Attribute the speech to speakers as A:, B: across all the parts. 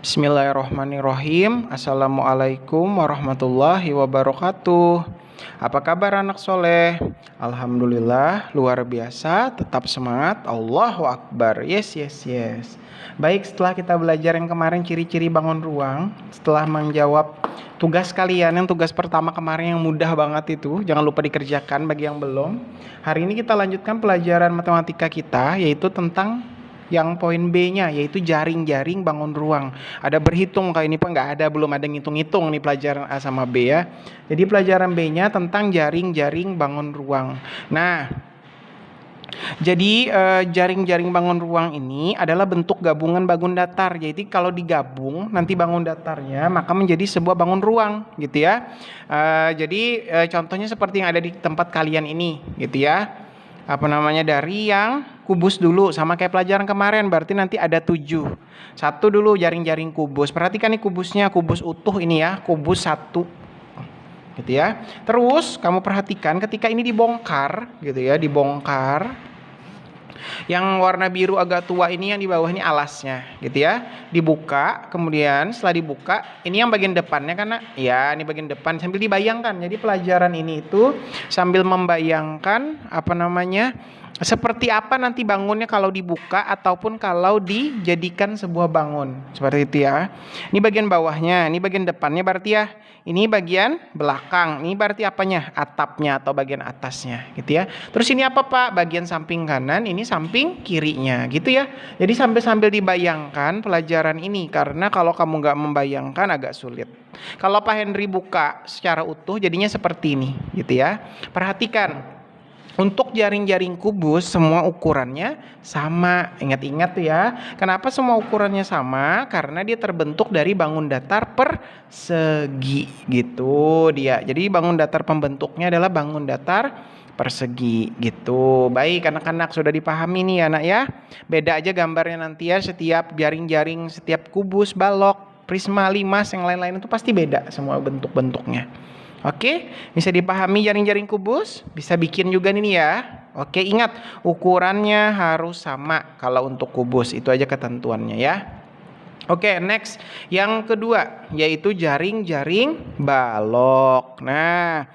A: Bismillahirrahmanirrahim. Assalamualaikum warahmatullahi wabarakatuh. Apa kabar anak soleh? Alhamdulillah luar biasa. Tetap semangat. Allahu Akbar. Yes. Baik, setelah kita belajar yang kemarin ciri-ciri bangun ruang, setelah menjawab tugas kalian yang tugas pertama kemarin yang mudah banget itu, jangan lupa dikerjakan bagi yang belum. Hari ini kita lanjutkan pelajaran matematika kita, yaitu tentang yang poin B-nya, yaitu jaring-jaring bangun ruang. Ada berhitung, kayak ini Pak nggak ada, belum ada ngitung-ngitung nih pelajaran A sama B ya. Jadi pelajaran B-nya tentang jaring-jaring bangun ruang. Nah, jadi jaring-jaring bangun ruang ini adalah bentuk gabungan bangun datar. Jadi kalau digabung nanti bangun datarnya maka menjadi sebuah bangun ruang, gitu ya. Jadi contohnya seperti yang ada di tempat kalian ini, gitu ya. Dari yang kubus dulu, sama kayak pelajaran kemarin, berarti nanti ada 7. Satu dulu jaring-jaring kubus. Perhatikan nih kubusnya, kubus utuh ini ya, kubus 1. Gitu ya. Terus kamu perhatikan ketika ini dibongkar, gitu ya, dibongkar. Yang warna biru agak tua ini yang di bawah ini alasnya, gitu ya. Dibuka, kemudian setelah dibuka, ini yang bagian depannya karena ya ini bagian depan sambil dibayangkan. Jadi pelajaran ini itu sambil membayangkan seperti apa nanti bangunnya kalau dibuka ataupun kalau dijadikan sebuah bangun. Seperti itu ya. Ini bagian bawahnya, ini bagian depannya berarti ya. Ini bagian belakang, ini berarti apanya? Atapnya atau bagian atasnya, gitu ya. Terus ini apa Pak? Bagian samping kanan, ini samping kirinya, gitu ya. Jadi sambil dibayangkan pelajaran ini, karena kalau kamu nggak membayangkan agak sulit. Kalau Pak Henry buka secara utuh, jadinya seperti ini, gitu ya. Perhatikan. Untuk jaring-jaring kubus semua ukurannya sama. Ingat-ingat ya. Kenapa semua ukurannya sama? Karena dia terbentuk dari bangun datar persegi gitu dia. Jadi bangun datar pembentuknya adalah bangun datar persegi gitu. Baik anak-anak, sudah dipahami nih anak ya. Beda aja gambarnya nanti ya, setiap jaring-jaring, setiap kubus, balok, prisma, limas, yang lain-lain itu pasti beda semua bentuk-bentuknya. Oke, bisa dipahami jaring-jaring kubus? Bisa bikin juga nih ya. Oke, ingat ukurannya harus sama kalau untuk kubus. Itu aja ketentuannya ya. Oke, next. Yang kedua yaitu jaring-jaring balok. Nah,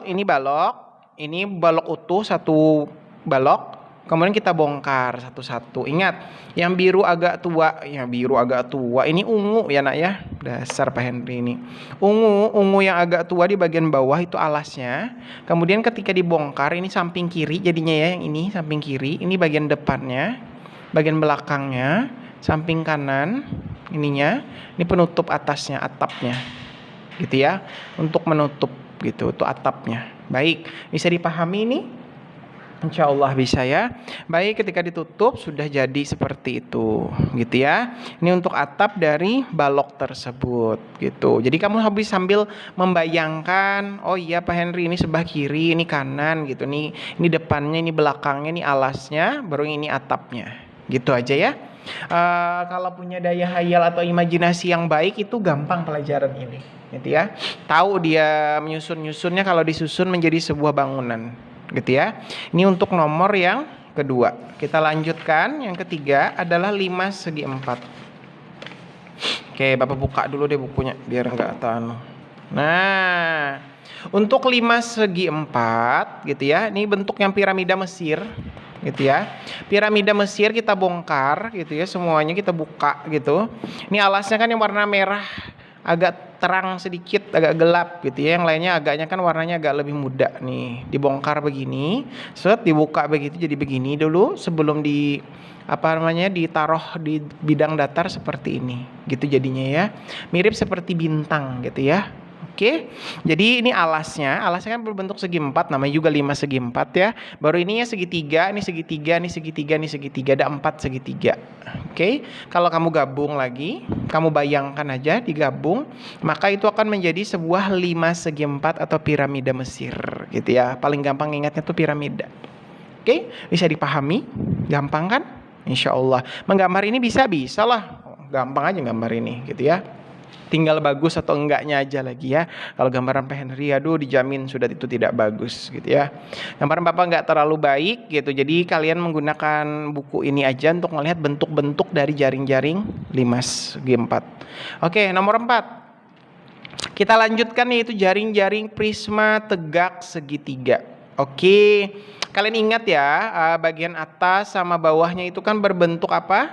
A: ini balok utuh satu balok. Kemudian kita bongkar satu-satu. Ingat, yang biru agak tua. Ini ungu ya nak ya. Dasar Pak Henry ini. Ungu yang agak tua di bagian bawah itu alasnya. Kemudian ketika dibongkar, ini samping kiri jadinya ya. Yang ini samping kiri. Ini bagian depannya. Bagian belakangnya. Samping kanan. Ininya. Ini penutup atasnya, atapnya. Gitu ya. Untuk menutup gitu. Itu atapnya. Baik. Bisa dipahami ini? Insya Allah bisa ya. Baik, ketika ditutup sudah jadi seperti itu, gitu ya. Ini untuk atap dari balok tersebut, gitu. Jadi kamu habis sambil membayangkan, oh iya Pak Henry ini sebelah kiri, ini kanan, gitu. Ini depannya, ini belakangnya, ini alasnya, baru ini atapnya, gitu aja ya. Kalau punya daya hayal atau imajinasi yang baik itu gampang pelajaran ini, gitu ya. Tahu dia menyusun-nyusunnya kalau disusun menjadi sebuah bangunan. Gitu ya. Ini untuk nomor yang kedua. Kita lanjutkan. Yang ketiga adalah 5 segi 4. Oke, Bapak buka dulu deh bukunya biar enggak tahu. Nah, untuk 5 segi 4 gitu ya. Ini bentuk yang piramida Mesir gitu ya. Piramida Mesir kita bongkar gitu ya, semuanya kita buka gitu. Ini alasnya kan yang warna merah, agak terang sedikit, agak gelap gitu ya. Yang lainnya agaknya kan warnanya agak lebih muda nih. Dibongkar begini, dibuka begitu jadi begini dulu sebelum ditaruh di bidang datar seperti ini. Gitu jadinya ya. Mirip seperti bintang gitu ya. Oke. Jadi ini alasnya kan berbentuk segi 4, namanya juga 5 segi 4 ya. Baru ininya segitiga, ini segitiga, ini segitiga, ini segitiga, ada 4 segitiga. Oke. Kalau kamu gabung lagi, kamu bayangkan aja digabung, maka itu akan menjadi sebuah 5 segi 4 atau piramida Mesir gitu ya. Paling gampang ingatnya tuh piramida. Oke, bisa dipahami? Gampang kan? Insya Allah. Menggambar ini bisa lah. Gampang aja gambar ini gitu ya. Tinggal bagus atau enggaknya aja lagi ya. Kalau gambaran Pak Henry, aduh dijamin sudah itu tidak bagus gitu ya. Gambaran Bapak nggak terlalu baik gitu. Jadi kalian menggunakan buku ini aja untuk melihat bentuk-bentuk dari jaring-jaring limas segi 4. Oke, nomor 4. Kita lanjutkan yaitu jaring-jaring prisma tegak segitiga. Oke, kalian ingat ya, bagian atas sama bawahnya itu kan berbentuk apa?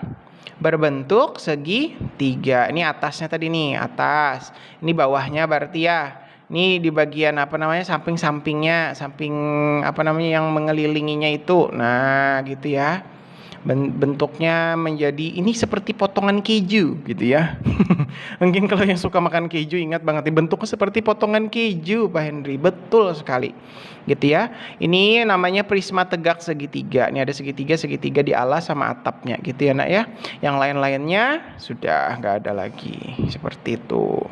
A: Berbentuk segitiga. Ini atasnya tadi nih, atas. Ini bawahnya berarti ya. Ini di bagian apa namanya? Samping-sampingnya, samping apa namanya yang mengelilinginya itu. Nah, gitu ya. Bentuknya menjadi ini seperti potongan keju gitu ya. Mungkin kalau yang suka makan keju ingat banget nih, bentuknya seperti potongan keju Pak Henry. Betul sekali. Gitu ya. Ini namanya prisma tegak segitiga. Ini ada segitiga di alas sama atapnya gitu ya Nak ya. Yang lain-lainnya sudah nggak ada lagi. Seperti itu.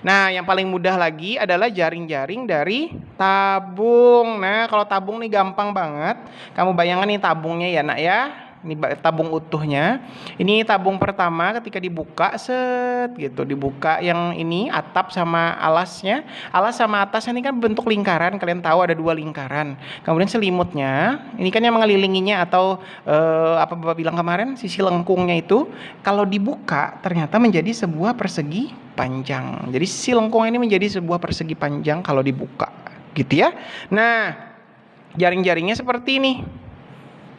A: Nah, yang paling mudah lagi adalah jaring-jaring dari tabung. Nah, kalau tabung nih gampang banget. Kamu bayangkan nih tabungnya ya Nak ya. Ini tabung utuhnya. Ini tabung pertama ketika dibuka set gitu, dibuka yang ini atap sama alasnya. Alas sama atasnya ini kan bentuk lingkaran, kalian tahu ada 2 lingkaran. Kemudian selimutnya, ini kan yang mengelilinginya atau apa Bapak bilang kemarin, sisi lengkungnya itu kalau dibuka ternyata menjadi sebuah persegi panjang. Jadi sisi lengkung ini menjadi sebuah persegi panjang kalau dibuka, gitu ya. Nah, jaring-jaringnya seperti ini.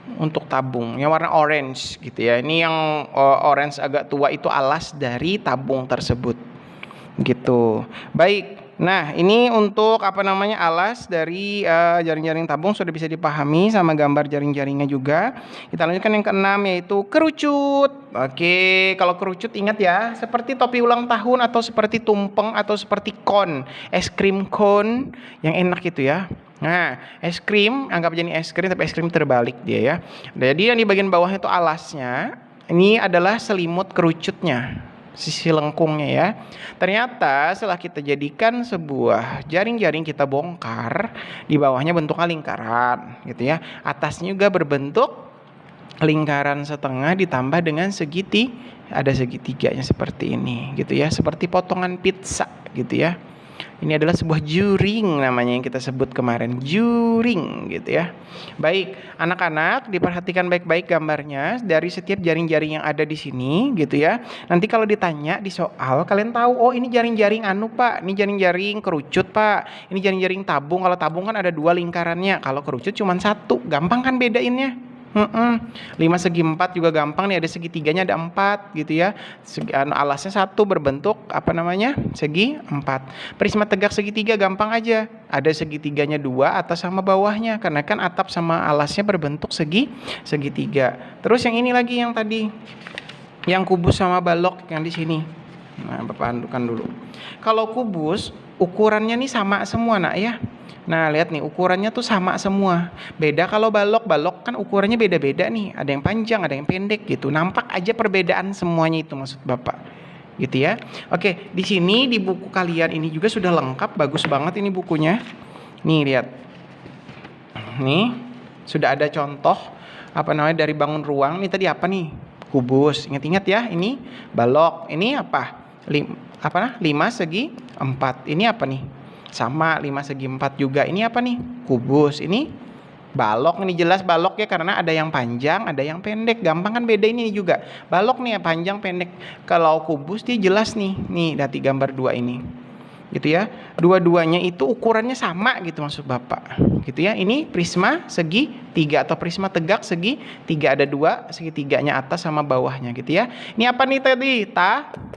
A: Untuk tabung yang warna orange gitu ya. Ini yang orange agak tua itu alas dari tabung tersebut gitu. Baik. Nah, ini untuk apa namanya alas dari jaring-jaring tabung sudah bisa dipahami sama gambar jaring-jaringnya juga. Kita lanjutkan yang keenam yaitu kerucut. Oke, kalau kerucut ingat ya, seperti topi ulang tahun atau seperti tumpeng atau seperti kon, es krim kon yang enak gitu ya. Nah, es krim anggap jadi es krim tapi es krim terbalik dia ya. Jadi yang di bagian bawah itu alasnya, ini adalah selimut kerucutnya. Sisi lengkungnya ya. Ternyata setelah kita jadikan sebuah jaring-jaring kita bongkar, di bawahnya bentuknya lingkaran gitu ya. Atasnya juga berbentuk lingkaran setengah ditambah dengan ada segitiganya seperti ini gitu ya, seperti potongan pizza gitu ya. Ini adalah sebuah juring namanya yang kita sebut kemarin, juring gitu ya. Baik, anak-anak diperhatikan baik-baik gambarnya dari setiap jaring-jaring yang ada di sini gitu ya. Nanti kalau ditanya di soal kalian tahu, oh ini jaring-jaring anu Pak, ini jaring-jaring kerucut Pak, ini jaring-jaring tabung. Kalau tabung kan ada 2 lingkarannya, kalau kerucut cuma 1, gampang kan bedainnya. 5 segi 4 juga gampang nih, ada segitiganya ada 4 gitu ya. Alasnya 1 berbentuk apa namanya segi 4. Prisma tegak segitiga gampang aja, ada segitiganya 2 atas sama bawahnya karena kan atap sama alasnya berbentuk segitiga. Terus yang ini lagi yang tadi yang kubus sama balok yang di sini. Nah, Bapak andukan dulu. Kalau kubus ukurannya nih sama semua Nak ya. Nah, lihat nih ukurannya tuh sama semua. Beda kalau balok kan ukurannya beda-beda nih. Ada yang panjang, ada yang pendek gitu. Nampak aja perbedaan semuanya itu maksud Bapak. Gitu ya. Oke, di sini di buku kalian ini juga sudah lengkap, bagus banget ini bukunya. Nih lihat. Nih, sudah ada contoh apa namanya dari bangun ruang. Ini tadi apa nih? Kubus. Ingat-ingat ya, ini balok. Ini apa? 5 segi 4. Ini apa nih? Sama 5 segi 4 juga. Ini apa nih? Kubus. Ini balok. Ini jelas balok ya karena ada yang panjang, ada yang pendek. Gampang kan beda ini juga. Balok nih ya panjang pendek. Kalau kubus dia jelas nih. Nih dari gambar 2 ini. Gitu ya. Dua-duanya itu ukurannya sama gitu maksud Bapak. Gitu ya. Ini prisma segi 3 atau prisma tegak segi 3, ada 2 segitiganya atas sama bawahnya gitu ya. Ini apa nih tadi?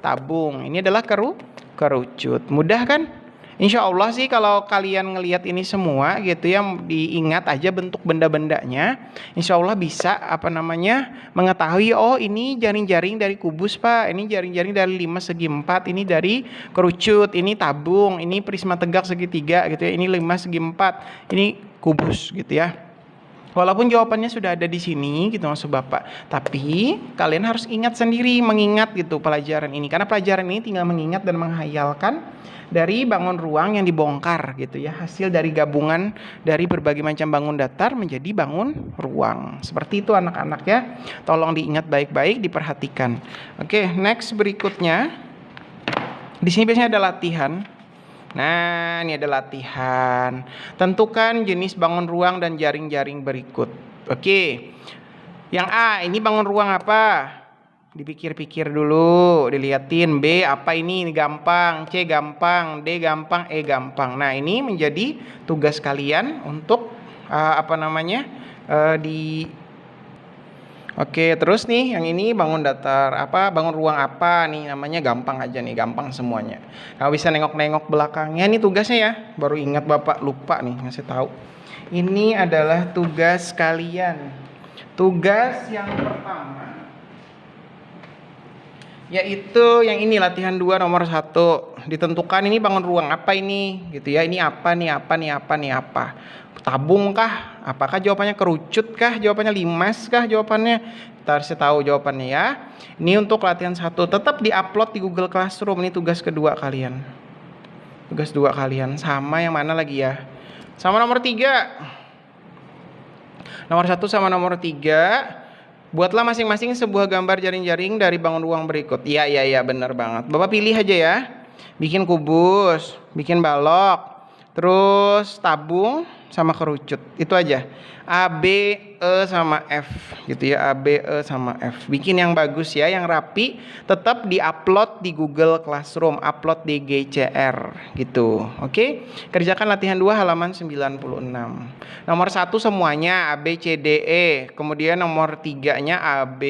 A: Tabung. Ini adalah kerucut. Mudah kan? Insya Allah sih kalau kalian ngelihat ini semua gitu ya, diingat aja bentuk benda-bendanya, insya Allah bisa apa namanya mengetahui, oh ini jaring-jaring dari kubus Pak, ini jaring-jaring dari 5 segi 4, ini dari kerucut, ini tabung, ini prisma tegak segitiga gitu ya, ini 5 segi 4, ini kubus gitu ya. Walaupun jawabannya sudah ada di sini gitu maksud Bapak, tapi kalian harus ingat sendiri, mengingat gitu pelajaran ini, karena pelajaran ini tinggal mengingat dan menghayalkan dari bangun ruang yang dibongkar gitu ya, hasil dari gabungan dari berbagai macam bangun datar menjadi bangun ruang. Seperti itu anak-anak ya, tolong diingat baik-baik, diperhatikan. Oke, next berikutnya Di sini biasanya ada latihan. Nah, ini ada latihan. Tentukan jenis bangun ruang dan jaring-jaring berikut. Oke. Yang A, ini bangun ruang apa? Dipikir-pikir dulu, dilihatin. B, apa ini? Ini gampang. C, gampang. D, gampang. E, gampang. Nah, ini menjadi tugas kalian untuk Oke, terus nih yang ini bangun datar bangun ruang apa nih, namanya gampang aja nih, gampang semuanya. Kalau bisa nengok-nengok belakangnya nih tugasnya ya. Baru ingat Bapak lupa nih ngasih tahu. Ini adalah tugas kalian. Tugas yang pertama yaitu yang ini latihan 2 nomor 1. Ditentukan ini bangun ruang apa ini gitu ya. Ini apa nih, apa nih, apa nih, apa. Tabung kah? Apakah jawabannya kerucut kah? Jawabannya limas kah jawabannya? Kita harus tahu jawabannya ya. Ini untuk latihan 1. Tetap diupload di Google Classroom. Ini tugas kedua kalian. Tugas 2 kalian sama yang mana lagi ya? Sama nomor 3. Nomor 1 sama nomor 3. Buatlah masing-masing sebuah gambar jaring-jaring dari bangun ruang berikut. Iya, benar banget. Bapak pilih aja ya. Bikin kubus, bikin balok, terus tabung sama kerucut. Itu aja. A, B, E sama F gitu ya. A, B, E sama F. Bikin yang bagus ya, yang rapi. Tetap di-upload di Google Classroom, upload di GCR gitu. Oke? Kerjakan latihan 2 halaman 96. Nomor 1 semuanya A, B, C, D, E. Kemudian nomor 3-nya A, B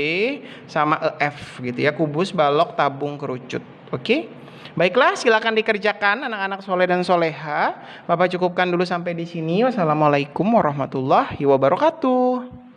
A: sama E, F gitu ya. Kubus, balok, tabung, kerucut. Oke? Baiklah, silakan dikerjakan anak-anak soleh dan soleha. Bapak cukupkan dulu sampai di sini. Wassalamualaikum warahmatullahi wabarakatuh.